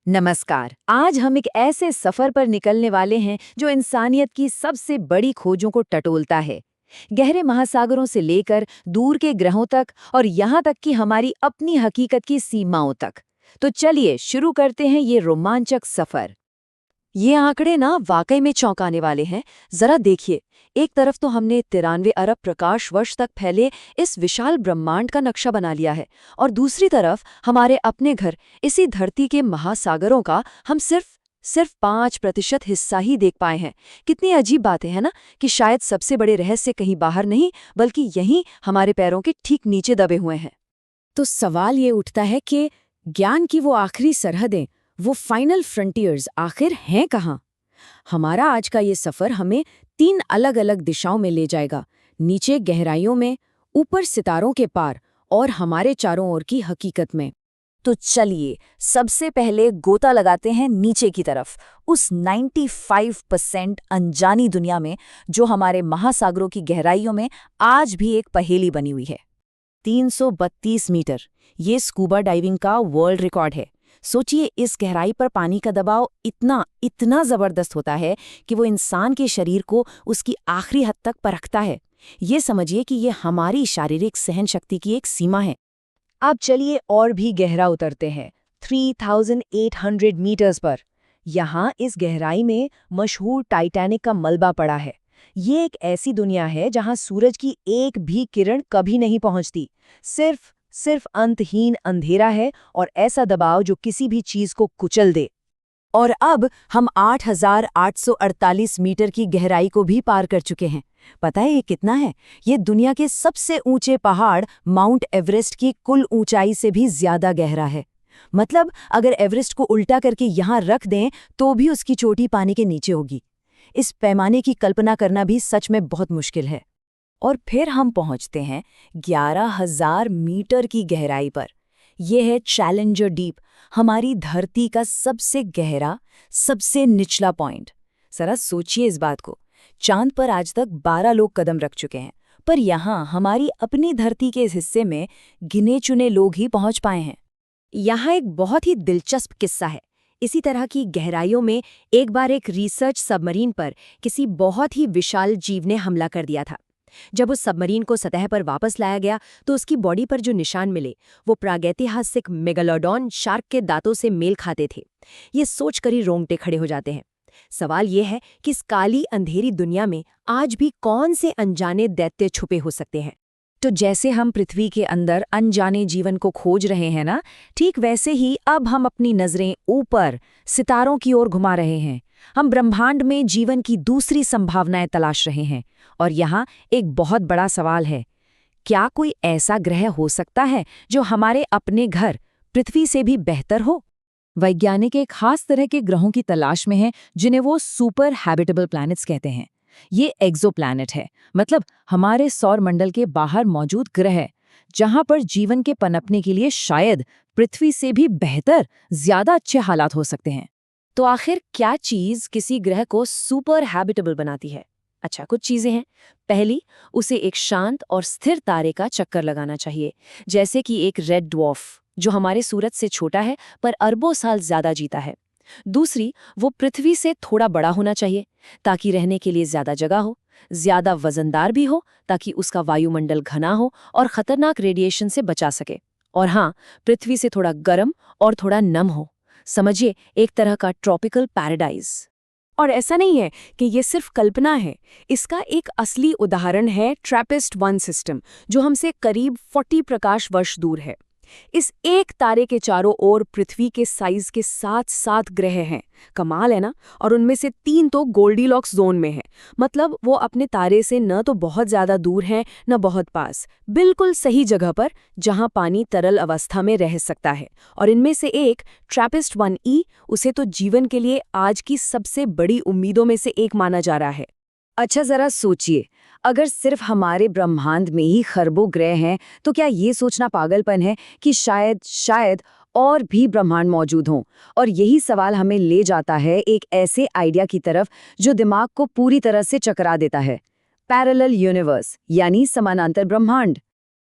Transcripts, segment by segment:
नमस्कार। आज हम एक ऐसे सफर पर निकलने वाले हैं जो इंसानियत की सबसे बड़ी खोजों को टटोलता है। गहरे महासागरों से लेकर दूर के ग्रहों तक और यहाँ तक कि हमारी अपनी हकीकत की सीमाओं तक। तो चलिए शुरू करते हैं ये रोमांचक सफर। ये आंकड़े ना वाकई में चौंकाने वाले हैं। जरा देखिए, एक तरफ तो हमने 93 अरब प्रकाश वर्ष तक फैले इस विशाल ब्रह्मांड का नक्शा बना लिया है, और दूसरी तरफ हमारे अपने घर इसी धरती के महासागरों का हम सिर्फ 5% हिस्सा ही देख पाए हैं। कितनी अजीब बात है ना, कि शायद सबसे बड़े रहस्य कहीं बाहर नहीं बल्कि यहीं हमारे पैरों के ठीक नीचे दबे हुए हैं। तो सवाल ये उठता है कि ज्ञान की वो आखिरी सरहदें, वो फाइनल फ्रंटियर्स आखिर हैं कहाँ? हमारा आज का ये सफर हमें 3 अलग-अलग दिशाओं में ले जाएगा। नीचे गहराइयों में, ऊपर सितारों के पार और हमारे चारों ओर की हकीकत में। तो चलिए सबसे पहले गोता लगाते हैं नीचे की तरफ, उस 95% अनजानी दुनिया में जो हमारे महासागरों की गहराइयों में आज भी एक पहेली बनी हुई है। 332 मीटर, ये स्कूबा डाइविंग का वर्ल्ड रिकॉर्ड है। सोचिए, इस गहराई पर पानी का दबाव इतना जबरदस्त होता है कि वो इंसान के शरीर को उसकी आखिरी हद तक परखता है। ये समझिए कि ये हमारी शारीरिक सहन शक्ति की एक सीमा है। अब चलिए और भी गहरा उतरते हैं 3800 मीटर्स पर। यहाँ इस गहराई में मशहूर टाइटैनिक का मलबा पड़ा है। ये एक ऐसी दुनिया है जहाँ सूरज की एक भी किरण कभी नहीं पहुँचती। सिर्फ अंतहीन अंधेरा है और ऐसा दबाव जो किसी भी चीज को कुचल दे। और अब हम 8,848 मीटर की गहराई को भी पार कर चुके हैं। पता है ये कितना है? ये दुनिया के सबसे ऊंचे पहाड़ माउंट एवरेस्ट की कुल ऊंचाई से भी ज्यादा गहरा है। मतलब अगर एवरेस्ट को उल्टा करके यहाँ रख दें तो भी उसकी चोटी पानी के नीचे होगी। इस पैमाने की कल्पना करना भी सच में बहुत मुश्किल है। और फिर हम पहुंचते हैं 11,000 मीटर की गहराई पर। यह है चैलेंजर डीप, हमारी धरती का सबसे गहरा, सबसे निचला पॉइंट। जरा सोचिए इस बात को, चांद पर आज तक 12 लोग कदम रख चुके हैं, पर यहाँ हमारी अपनी धरती के इस हिस्से में गिने चुने लोग ही पहुंच पाए हैं। यहाँ एक बहुत ही दिलचस्प किस्सा है। इसी तरह की गहराइयों में एक बार एक रिसर्च सबमरीन पर किसी बहुत ही विशाल जीव ने हमला कर दिया था। जब उस सबमरीन को सतह पर वापस लाया गया तो उसकी बॉडी पर जो निशान मिले वो प्रागैतिहासिक मेगालोडॉन शार्क के दांतों से मेल खाते थे। ये सोचकर ही रोंगटे खड़े हो जाते हैं। सवाल ये है कि इस काली अंधेरी दुनिया में आज भी कौन से अनजाने दैत्य छुपे हो सकते हैं। तो जैसे हम पृथ्वी के अंदर अनजाने जीवन को खोज रहे हैं ना, ठीक वैसे ही अब हम अपनी नजरें ऊपर सितारों की ओर घुमा रहे हैं। हम ब्रह्मांड में जीवन की दूसरी संभावनाएं तलाश रहे हैं। और यहाँ एक बहुत बड़ा सवाल है, क्या कोई ऐसा ग्रह हो सकता है जो हमारे अपने घर पृथ्वी से भी बेहतर हो? वैज्ञानिक एक खास तरह के ग्रहों की तलाश में हैं जिन्हें वो सुपर हैबिटेबल प्लैनेट्स कहते हैं। ये एक्सोप्लैनेट है, मतलब हमारे सौर मंडल के बाहर मौजूद ग्रह, जहां पर जीवन के पनपने के लिए शायद पृथ्वी से भी बेहतर, ज्यादा अच्छे हालात हो सकते हैं। तो आखिर क्या चीज किसी ग्रह को सुपर हैबिटेबल बनाती है? अच्छा, कुछ चीजें हैं। पहली, उसे एक शांत और स्थिर तारे का चक्कर लगाना चाहिए, जैसे कि एक रेड ड्वार्फ जो हमारे सूरज से छोटा है पर अरबों साल ज्यादा जीता है। दूसरी, वो पृथ्वी से थोड़ा बड़ा होना चाहिए ताकि रहने के लिए ज्यादा जगह हो, ज्यादा वजनदार भी हो ताकि उसका वायुमंडल घना हो और खतरनाक रेडिएशन से बचा सके। और हाँ, पृथ्वी से थोड़ा गर्म और थोड़ा नम हो। समझिए, एक तरह का ट्रॉपिकल पैराडाइज। और ऐसा नहीं है कि ये सिर्फ कल्पना है। इसका एक असली उदाहरण है ट्रैपिस्ट-1 सिस्टम, जो हमसे करीब 40 प्रकाश वर्ष दूर है। इस एक तारे के चारों ओर पृथ्वी के साइज के 7 ग्रह हैं। कमाल है ना? और उनमें से 3 तो गोल्डीलॉक्स जोन में हैं। मतलब वो अपने तारे से न तो बहुत ज्यादा दूर हैं न बहुत पास, बिल्कुल सही जगह पर जहां पानी तरल अवस्था में रह सकता है। और इनमें से एक ट्रैपिस्ट-1e, उसे तो जीवन के लिए आज की सबसे बड़ी उम्मीदों में से एक माना जा रहा है। अच्छा, जरा सोचिए, अगर सिर्फ हमारे ब्रह्मांड में ही खरबों ग्रह हैं तो क्या ये सोचना पागलपन है कि शायद और भी ब्रह्मांड मौजूद हों? और यही सवाल हमें ले जाता है एक ऐसे आइडिया की तरफ जो दिमाग को पूरी तरह से चकरा देता है, पैरेलल यूनिवर्स, यानी समानांतर ब्रह्मांड।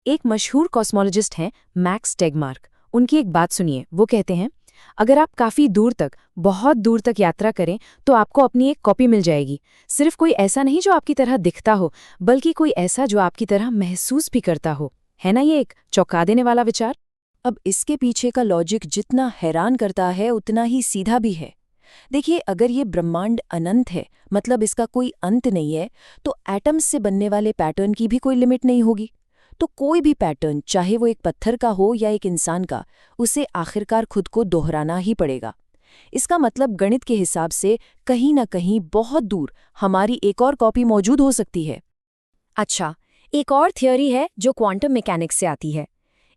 एक मशहूर कॉस्मोलॉजिस्ट हैं मैक्स टेगमार्क। उनकी एक बात सुनिए, वो कहते हैं, अगर आप काफ़ी दूर तक, बहुत दूर तक यात्रा करें तो आपको अपनी एक कॉपी मिल जाएगी। सिर्फ कोई ऐसा नहीं जो आपकी तरह दिखता हो, बल्कि कोई ऐसा जो आपकी तरह महसूस भी करता हो। है ना ये एक चौंका देने वाला विचार? अब इसके पीछे का लॉजिक जितना हैरान करता है उतना ही सीधा भी है। देखिए, अगर ये ब्रह्मांड अनंत है, मतलब इसका कोई अंत नहीं है, तो एटम्स से बनने वाले पैटर्न की भी कोई लिमिट नहीं होगी। तो कोई भी पैटर्न, चाहे वो एक पत्थर का हो या एक इंसान का, उसे आखिरकार खुद को दोहराना ही पड़ेगा। इसका मतलब गणित के हिसाब से कहीं न कहीं बहुत दूर हमारी एक और कॉपी मौजूद हो सकती है। अच्छा, एक और थ्योरी है जो क्वांटम मैकेनिक्स से आती है।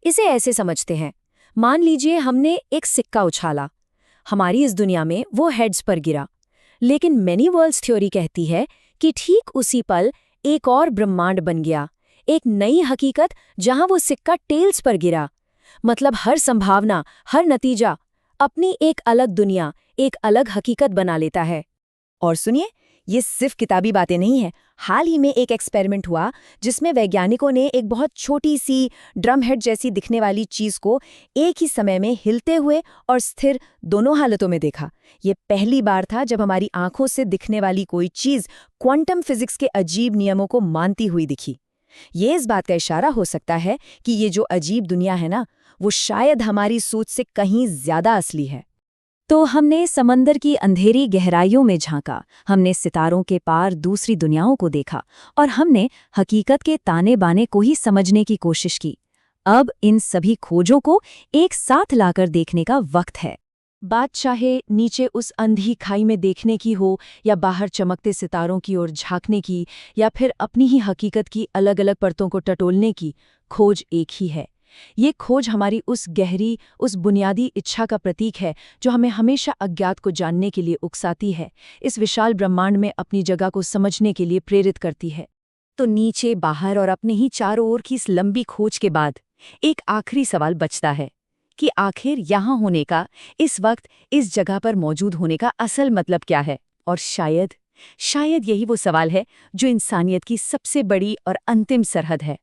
इसे ऐसे समझते हैं, मान लीजिए हमने एक सिक्का उछाला, हमारी इस दुनिया में वो हेड्स पर गिरा, लेकिन मैनी वर्ल्ड्स थ्योरी कहती है कि ठीक उसी पल एक और ब्रह्मांड बन गया, एक नई हकीकत जहां वो सिक्का टेल्स पर गिरा। मतलब हर संभावना, हर नतीजा अपनी एक अलग दुनिया, एक अलग हकीकत बना लेता है। और सुनिए, ये सिर्फ किताबी बातें नहीं हैं। हाल ही में एक एक्सपेरिमेंट हुआ जिसमें वैज्ञानिकों ने एक बहुत छोटी सी ड्रम हेड जैसी दिखने वाली चीज को एक ही समय में हिलते हुए और स्थिर दोनों हालतों में देखा। ये पहली बार था जब हमारी आंखों से दिखने वाली कोई चीज क्वांटम फिजिक्स के अजीब नियमों को मानती हुई दिखी। ये इस बात का इशारा हो सकता है कि ये जो अजीब दुनिया है ना, वो शायद हमारी सोच से कहीं ज्यादा असली है। तो हमने समंदर की अंधेरी गहराइयों में झांका, हमने सितारों के पार दूसरी दुनियाओं को देखा, और हमने हकीकत के ताने बाने को ही समझने की कोशिश की। अब इन सभी खोजों को एक साथ लाकर देखने का वक्त है। बात चाहे नीचे उस अंधी खाई में देखने की हो, या बाहर चमकते सितारों की ओर झांकने की, या फिर अपनी ही हकीकत की अलग अलग परतों को टटोलने की, खोज एक ही है। ये खोज हमारी उस गहरी, उस बुनियादी इच्छा का प्रतीक है जो हमें हमेशा अज्ञात को जानने के लिए उकसाती है, इस विशाल ब्रह्मांड में अपनी जगह को समझने के लिए प्रेरित करती है। तो नीचे, बाहर और अपने ही चारों ओर की इस लंबी खोज के बाद एक आखिरी सवाल बचता है कि आखिर यहाँ होने का, इस वक्त, इस जगह पर मौजूद होने का असल मतलब क्या है। और शायद यही वो सवाल है जो इंसानियत की सबसे बड़ी और अंतिम सरहद है।